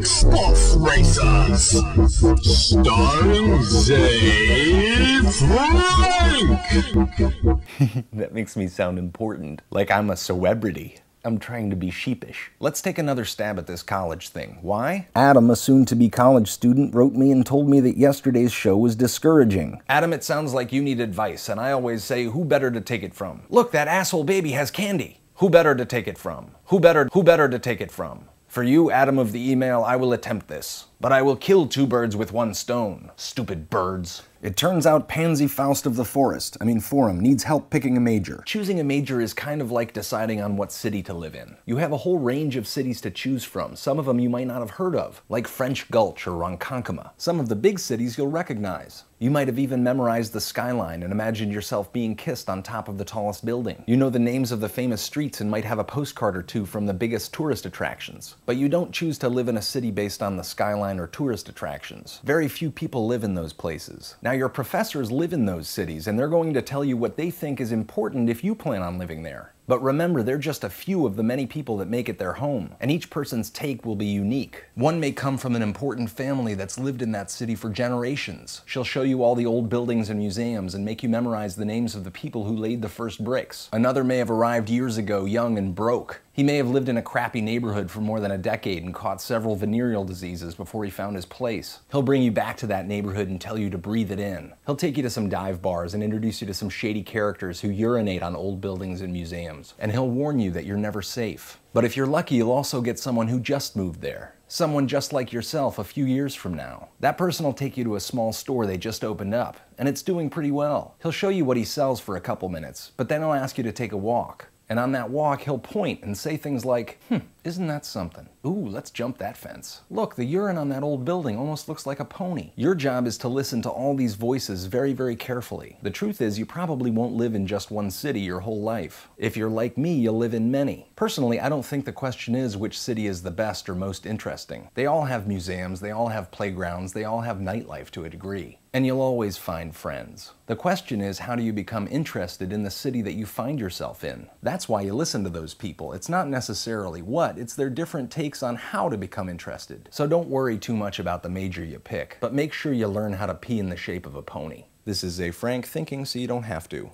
Sports Racers, starring Zefrank. That makes me sound important, like I'm a celebrity. I'm trying to be sheepish. Let's take another stab at this college thing. Why? Adam, a soon-to-be college student, wrote me and told me that yesterday's show was discouraging. Adam, it sounds like you need advice, and I always say, who better to take it from? Look, that asshole baby has candy. Who better to take it from? Who better to take it from? For you, Adam of the email, I will attempt this. But I will kill two birds with one stone. Stupid birds. It turns out Pansy Faust of the Forum needs help picking a major. Choosing a major is kind of like deciding on what city to live in. You have a whole range of cities to choose from. Some of them you might not have heard of, like French Gulch or Ronkonkoma. Some of the big cities you'll recognize. You might have even memorized the skyline and imagined yourself being kissed on top of the tallest building. You know the names of the famous streets and might have a postcard or two from the biggest tourist attractions. But you don't choose to live in a city based on the skyline or tourist attractions. Very few people live in those places. Now, your professors live in those cities, and they're going to tell you what they think is important if you plan on living there. But remember, they're just a few of the many people that make it their home, and each person's take will be unique. One may come from an important family that's lived in that city for generations. She'll show you all the old buildings and museums and make you memorize the names of the people who laid the first bricks. Another may have arrived years ago, young and broke. He may have lived in a crappy neighborhood for more than a decade and caught several venereal diseases before he found his place. He'll bring you back to that neighborhood and tell you to breathe it in. He'll take you to some dive bars and introduce you to some shady characters who urinate on old buildings and museums. And he'll warn you that you're never safe. But if you're lucky, you'll also get someone who just moved there. Someone just like yourself a few years from now. That person will take you to a small store they just opened up, and it's doing pretty well. He'll show you what he sells for a couple minutes, but then he'll ask you to take a walk. And on that walk, he'll point and say things like, isn't that something? Ooh, let's jump that fence. Look, the urine on that old building almost looks like a pony. Your job is to listen to all these voices very, very carefully. The truth is, you probably won't live in just one city your whole life. If you're like me, you'll live in many. Personally, I don't think the question is which city is the best or most interesting. They all have museums, they all have playgrounds, they all have nightlife to a degree. And you'll always find friends. The question is, how do you become interested in the city that you find yourself in? That's why you listen to those people. It's not necessarily what, it's their different takes on how to become interested. So don't worry too much about the major you pick, but make sure you learn how to pee in the shape of a pony. This is Zefrank thinking so you don't have to.